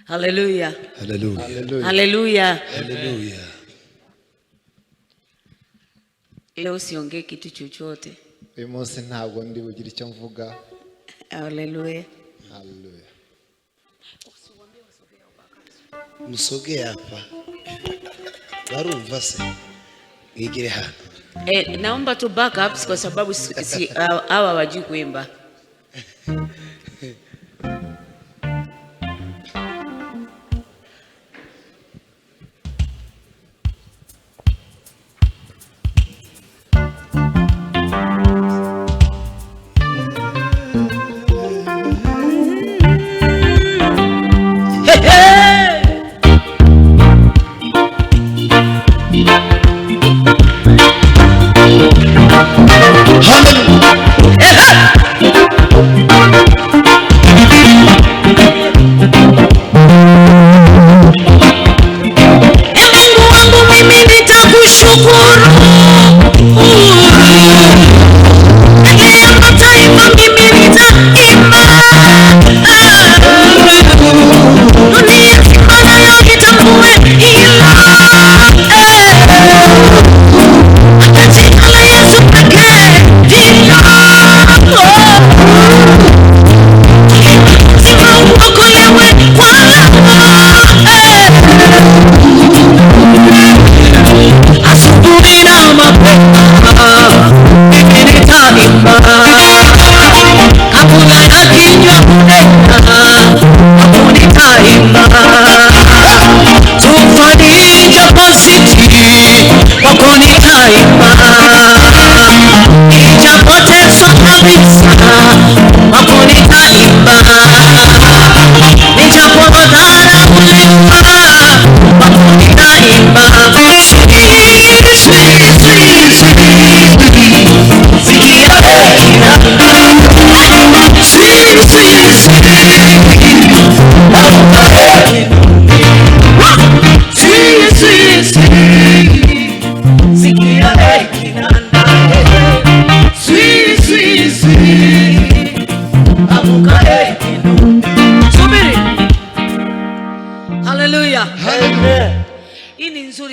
Hallelujah. Hallelujah. Hallelujah. Hallelujah. Leo siongee kitu chochote. Munsi ntabwo ndi bugira icyo mvuga. Hallelujah. Hallelujah. Musogee hapa. Barumva se. Igire hapa. Naomba tu backups kwa sababu hawa wajui kuimba.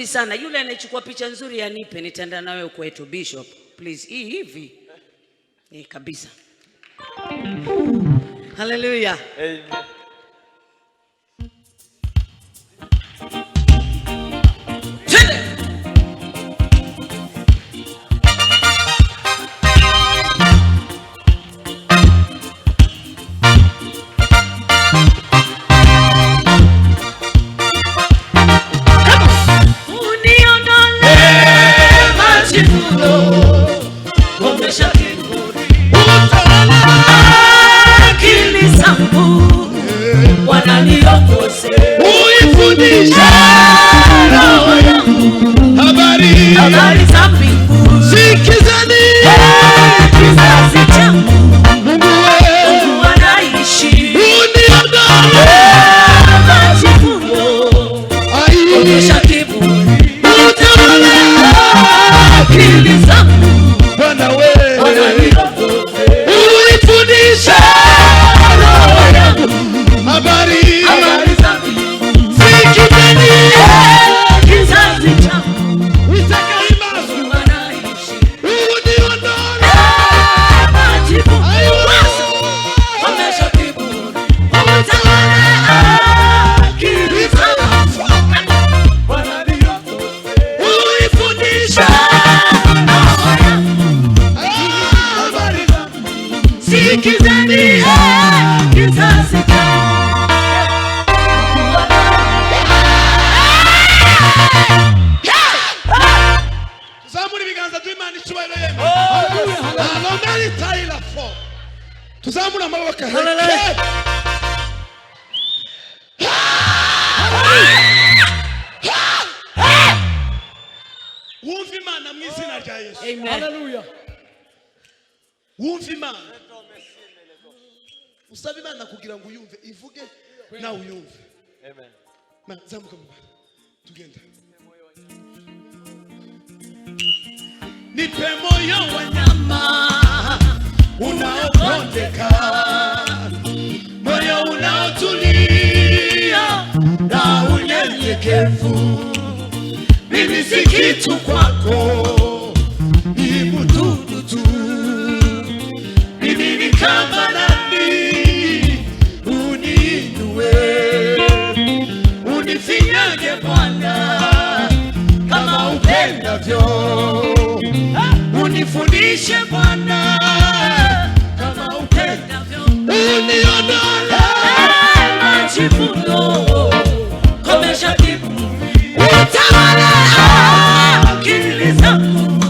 Sana yule anachukua picha nzuri yanipe, nitaenda nawe kwetu Bishop please. Hivi kabisa. Hallelujah. Amen. Habari za mbingu sikizeni, kizazi changu Mungu anaishi, uniondoe majivuno, onyesha kiburi, utawale akili zangu Bwana wewe, unifundishe roho yangu habari za mbingu sikizeni, kizazi changu tuzamura amaboko. Wumva Imana mu izina rya Yesu. Amen. Hallelujah. Wumva Imana. Usaba Imana kugira ngo uyumve, ivuge nawe uyumve. Amen. Zamuka mu bana. Tugenda. Nipe moyo wa nyama unaopondeka, moyo unaotulia na unyenyekevu. Mimi si kitu kwako, ni mdudu tu. Mimi ni kama nani, uniinue, unifinyage Bwana kama upendavyo. Unifundishe Bwana kama upendavyo. Uniondole majivuno, komesha kiburi, utawala akili zangu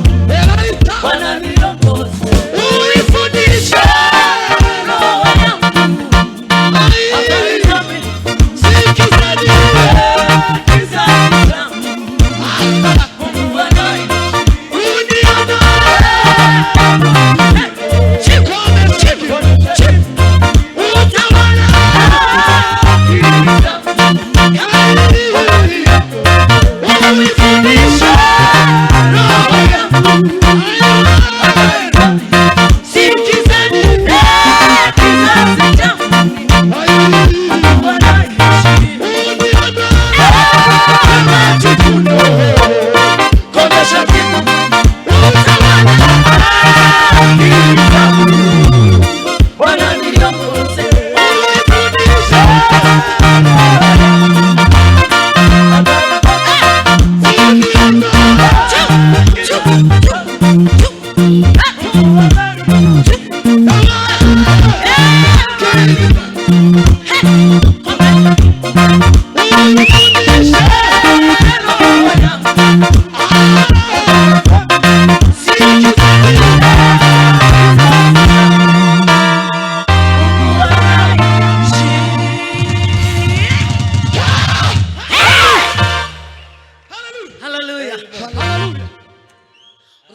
Bwana niongoze. Unifundishe roho yangu, habari zako zikizidi kizazi changu. Mungu anaishi,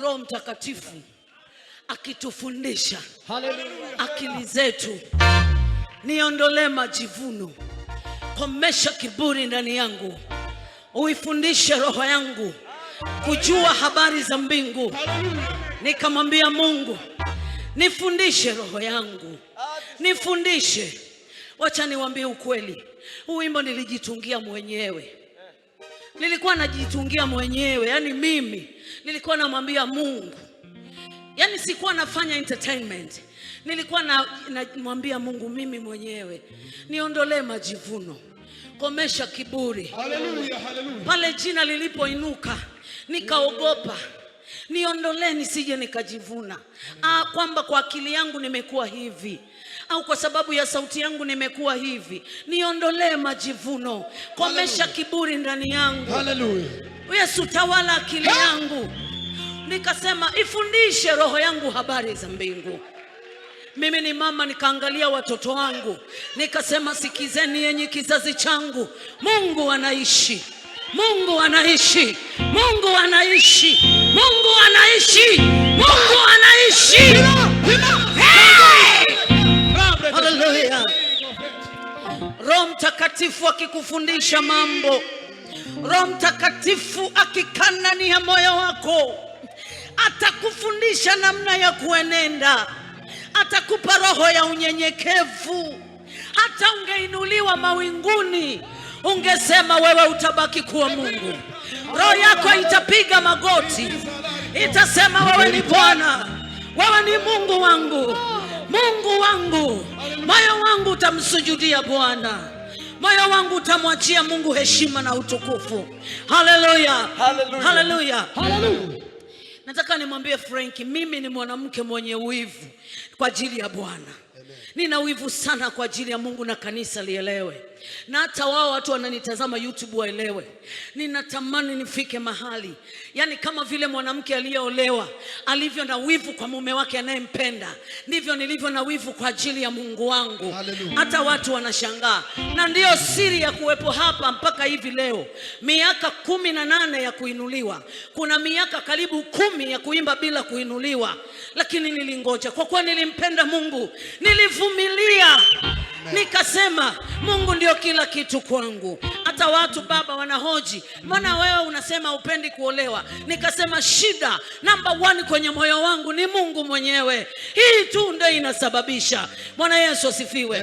Roho Mtakatifu akitufundisha akili zetu. Niondolee majivuno, komesha kiburi ndani yangu, uifundishe roho yangu kujua habari za mbingu. Nikamwambia Mungu, nifundishe roho yangu, nifundishe. Wacha niwaambie ukweli, huu wimbo nilijitungia mwenyewe. Nilikuwa najitungia mwenyewe, yani mimi nilikuwa namwambia Mungu, yani sikuwa nafanya entertainment. Nilikuwa namwambia Mungu mimi mwenyewe, niondolee majivuno, komesha kiburi. Hallelujah, hallelujah. Pale jina lilipoinuka nikaogopa, niondolee nisije nikajivuna kwamba kwa akili yangu nimekuwa hivi, au kwa sababu ya sauti yangu nimekuwa hivi. Niondolee majivuno, komesha kiburi ndani yangu. Hallelujah. Yesu, tawala akili yangu. Nikasema ifundishe roho yangu habari za mbingu. Mimi ni mama, nikaangalia watoto wangu, nikasema sikizeni yenye kizazi changu, Mungu anaishi, Mungu anaishi, Mungu anaishi, Mungu anaishi, Mungu anaishi. Hallelujah. Roho Mtakatifu akikufundisha mambo, Roho Mtakatifu akikana ni ya moyo wako, atakufundisha namna ya kuenenda, atakupa roho ya unyenyekevu. Hata ungeinuliwa mawinguni, ungesema wewe utabaki kuwa Mungu. Roho yako itapiga magoti, itasema wewe ni Bwana, wewe ni Mungu wangu, Mungu wangu. Moyo wangu utamsujudia Bwana, moyo wangu utamwachia Mungu heshima na utukufu. Hallelujah, hallelujah, hallelujah. Nataka nimwambie Frank, mimi ni mwanamke mwenye wivu kwa ajili ya Bwana. Nina wivu sana kwa ajili ya Mungu na kanisa lielewe. Na hata wao watu wananitazama YouTube waelewe. Ninatamani nifike mahali, yani kama vile mwanamke aliyeolewa alivyo na wivu kwa mume wake anayempenda, ndivyo nilivyo na wivu kwa ajili ya Mungu wangu. Hata watu wanashangaa. Na ndiyo siri ya kuwepo hapa mpaka hivi leo. Miaka 18 ya kuinuliwa. Kuna miaka karibu 10 ya kuimba bila kuinuliwa. Lakini nilingoja kwa kuwa nilimpenda Mungu. Nilivumilia. Nikasema Mungu ndio kila kitu kwangu. Hata watu baba wanahoji, mbona wewe unasema upendi kuolewa? Nikasema shida number 1 kwenye moyo wangu ni Mungu mwenyewe. Hii tu ndio inasababisha. Bwana Yesu asifiwe.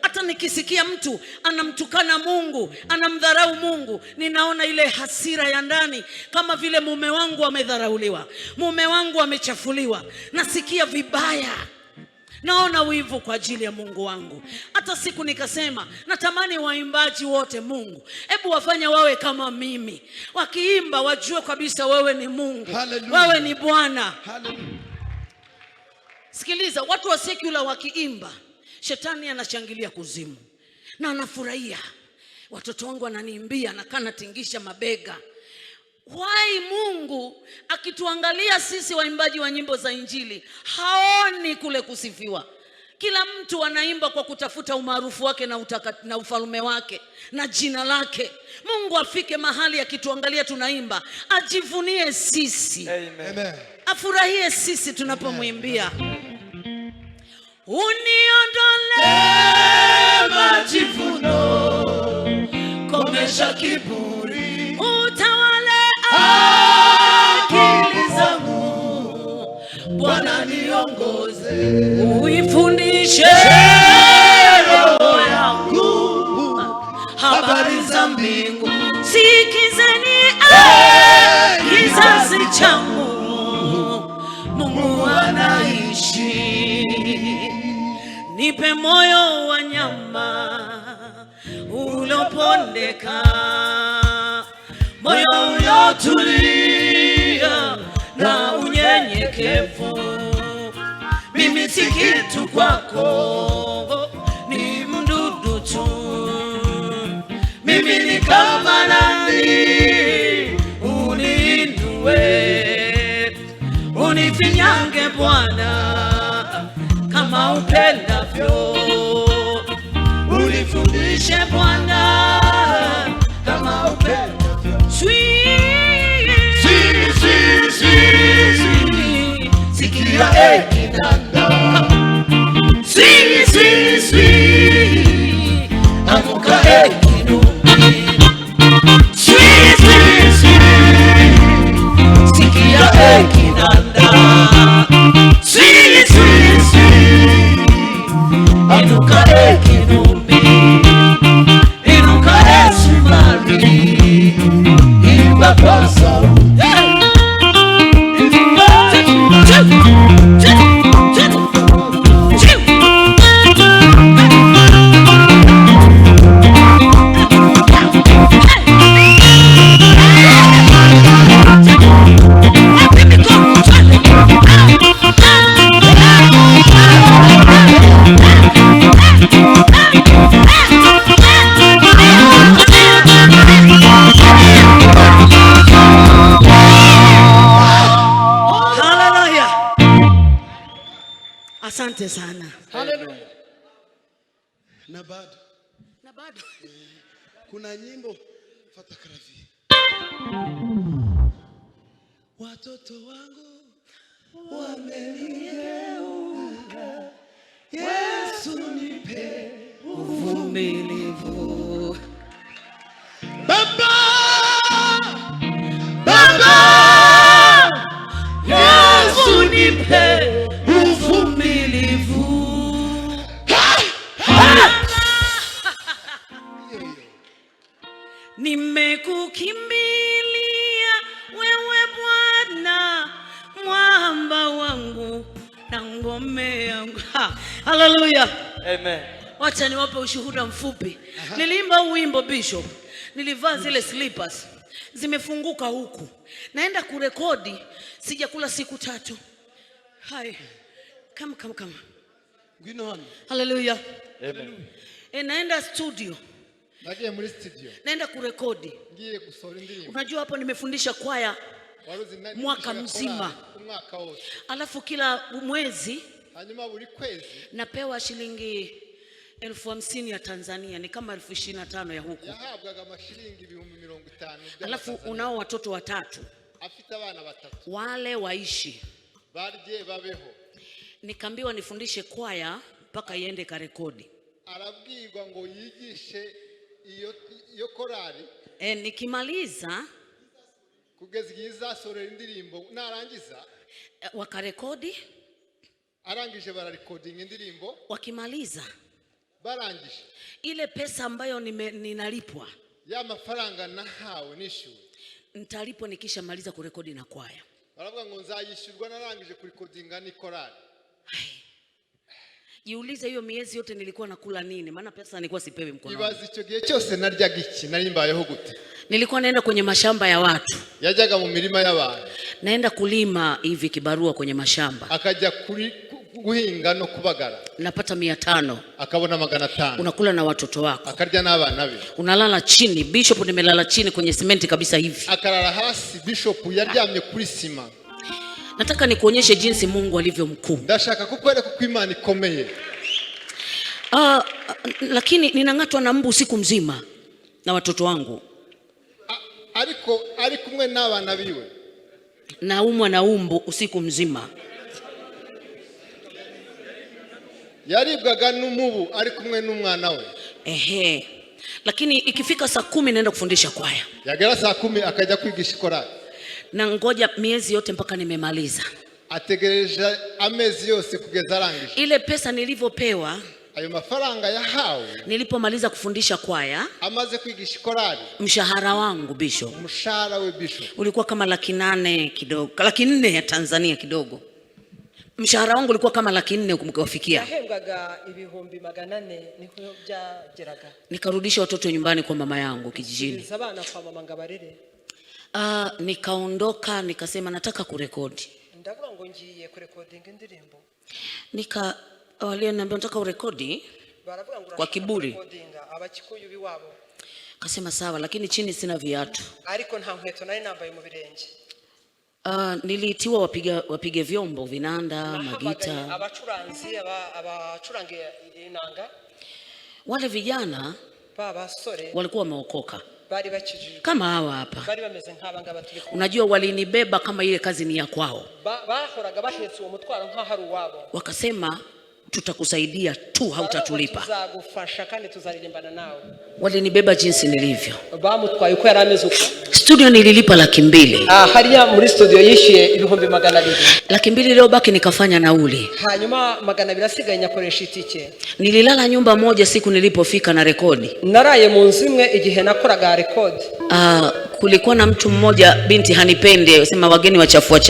Hata nikisikia mtu anamtukana Mungu, anamdharau Mungu, ninaona ile hasira ya ndani, kama vile mume wangu amedharauliwa, mume wangu amechafuliwa, nasikia vibaya. Naona wivu kwa ajili ya Mungu wangu. Hata siku nikasema natamani waimbaji wote Mungu, hebu wafanye wawe kama mimi. Wakiimba wajue kabisa wewe ni Mungu. Hallelujah. Wewe ni Bwana. Sikiliza, watu wa secular wakiimba, shetani anashangilia kuzimu na anafurahia. Watoto wangu wananiimbia na kana tingisha mabega. Why Mungu akituangalia sisi waimbaji wa nyimbo za Injili haoni kule kusifiwa? Kila mtu anaimba kwa kutafuta umaarufu wake na ufalme wake na jina lake. Mungu afike mahali akituangalia tunaimba, ajivunie sisi. Amen. Afurahie sisi tunapomwimbia. Uniondole majivuno, komesha kiburi, utawale akili zangu, Bwana niongoze, uifundishe roho yangu habari za mbingu. Sikizeni kizazi changu, Mungu anaishi. Nipe moyo wa nyama ulopondeka, moyo uliotulia na unyenyekevu. Mimi si kitu kwako, ni mdudu tu. Mimi ni kama nani, uniinue, unifinyange Bwana kama upendavyo. Unifundishe Bwana kama upendavyo. Sikia kinanda, amuka kinumbi. Sikia kinanda, inuka kinumbi, inuka sumari, imba kwa sauti. Asante sana. Hallelujah. Na bado kuna nyimbo fata karavi. Watoto wangu wamenigeuka, Yesu nipe uvumilivu. Baba, Yesu nipe nimekukimbilia wewe Bwana, mwamba wangu na ngome yangu. Hallelujah. Amen. Wacha niwape ushuhuda mfupi. Niliimba wimbo Bishop, nilivaa zile slippers, zimefunguka huku, naenda kurekodi, sijakula siku 3. Hai, kama hallelujah. Amen. Naenda studio, naenda kurekodi. Unajua hapo nimefundisha kwaya mwaka mzima, alafu kila mwezi napewa shilingi 50,000 ya Tanzania, ni kama 25,000 ya huku. Alafu unao watoto 3, wale waishi. Nikambiwa nifundishe kwaya mpaka iende karekodi. Arabwirwa ngo yigishe iyo korari. Nikimaliza kugeza izasorera indirimbo, narangiza wakarekodi. Arangije bararecording indirimbo. Wakimaliza barangije ile pesa ambayo ninalipwa, ya mafaranga nahawe nishyuwe, nitalipwa nikishamaliza kurekodi na kwaya. Baravuga ngo nzayishyurwa narangije kurikodinga nikorari. Jiulize hiyo miezi yote nilikuwa nakula nini? Maana pesa nilikuwa sipewi mkononi. Ibaza icyo gihe cyose naryaga iki, nari mbayeho gute? Nilikuwa naenda kwenye mashamba ya watu. Yajyaga mu mirima y'abantu. Naenda kulima hivi kibarua kwenye mashamba. Akajya guhinga no kubagara. Napata 500. Akabona 500. Unakula na watoto wako. Akarya n'abana be. Unalala chini. Bishop nimelala chini kwenye simenti kabisa hivi. Akarara hasi, bishop yaryamye kuri sima. Nataka nikuonyeshe jinsi Mungu alivyo mkuu. Ndashaka kukwereka ko Imana ikomeye. Lakini ninang'atwa na mbu usiku mzima na watoto wangu. Ari kumwe n'abana biwe. Naumwa na umbu usiku mzima. Yaribwaga n'umubu ari kumwe n'umwana we. Lakini ikifika saa 10 naenda kufundisha kwaya. Yagera saa 10 akaja kwigisha korali. Na ngoja miezi yote mpaka nimemaliza. Ategereje amezi yose kugeza arangije. Ile pesa nilivyopewa, ayo mafaranga yahawe, nilipomaliza kufundisha kwaya, amaze kwigisha korali, mshahara wangu bishop, mshahara we bishop ulikuwa kama 800,000 kidogo, 400,000 ya Tanzania kidogo. Mshahara wangu ulikuwa kama 400,000 kumkafikia. Nahembwaga 400 niko byageraga. Nikarudisha watoto nyumbani kwa mama yangu kijijini. Abana kwa mama ngabarere. Nikaondoka nikasema nataka kurekodi. Ndavuga ngo ngiye kurekodinga indirimbo. Walioniambia nataka urekodi kwa kiburi. Kurekodinga abakikuyu biwabo. Akasema sawa, lakini chini sina viatu. Ariko nta nkweto nari nambaye mu birenge. Niliitiwa wapige vyombo, vinanda, magita. Abacuranzi abacurange inanga. Wale vijana basore walikuwa wameokoka. Bari bakijijwe. Kama hawa hapa. Bari bameze nk'abanga baturi. Unajua walinibeba kama ile kazi ni ya kwao. Bahoraga bahetse uwo mutwaro nka hari wabo. Wakasema tutakusaidia tu, hautatulipa. Tuzagufasha kandi tuzaririmbana nawe. Walinibeba jinsi nilivyo. Bamutwaye uko yarameze uko. Studio nililipa 200,000. Hariya muri studio yishiye 200,000. 200,000 leo baki nikafanya nauli. Hanyuma 200,000 asigaye nyakoresha itike. Nililala nyumba moja siku nilipofika na rekodi. Naraye mu nzu imwe igihe nakoraga rekodi. Kulikuwa na mtu mmoja binti hanipende, sema wageni wachafu.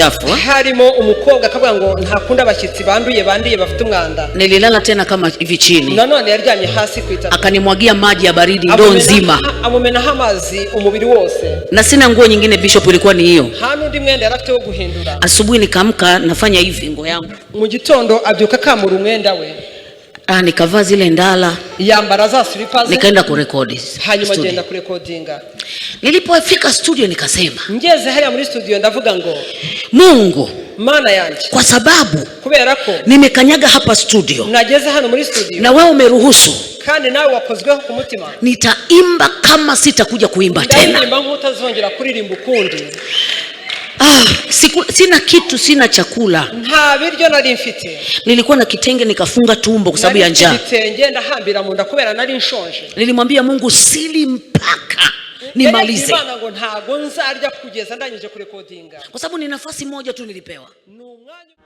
Harimo umukobwa akavuga ngo ntakunda abashyitsi banduye bafite umwanda. Nililala tena kama hivi chini. Nanone yaryamye hasi kwita. Akanimwagia maji ya baridi ndoo nzima. Amumena amazi umubiri wose. Na sina nguo nyingine bishop, ilikuwa ni hiyo. Hanundi mwenda yarafite wo guhindura. Asubuhi nikamka nafanya hivi ngo yangu. Mu gitondo abyuka kamura umwenda we. Nikavaa zile ndala. Yambara za slippers. Nikaenda kurekodi. Hanyuma agenda kurekodinga. Nilipofika studio nikasema. Ngeze hariya muri studio ndavuga ngo Mungu, Mana yanjye, kwa sababu kubera ko nimekanyaga hapa studio. Nageze hano muri studio. Na wewe umeruhusu. Kandi nawe wakozweho ku mutima. Nitaimba kama sitakuja kuimba tena. Ndimba nkutazongera kuririmba ukundi. Sina kitu, sina chakula. Nta biryo nari mfite. Nilikuwa na kitenge nikafunga tumbo kwa sababu ya njaa. Kitenge ndahambira mu nda kubera nari nshonje. Nilimwambia Mungu sili mpaka nimalize. Imana ngo ntago nzarya kugeza ndangije kurekodinga. Kwa sababu ni nafasi moja tu nilipewa. Ni umwanya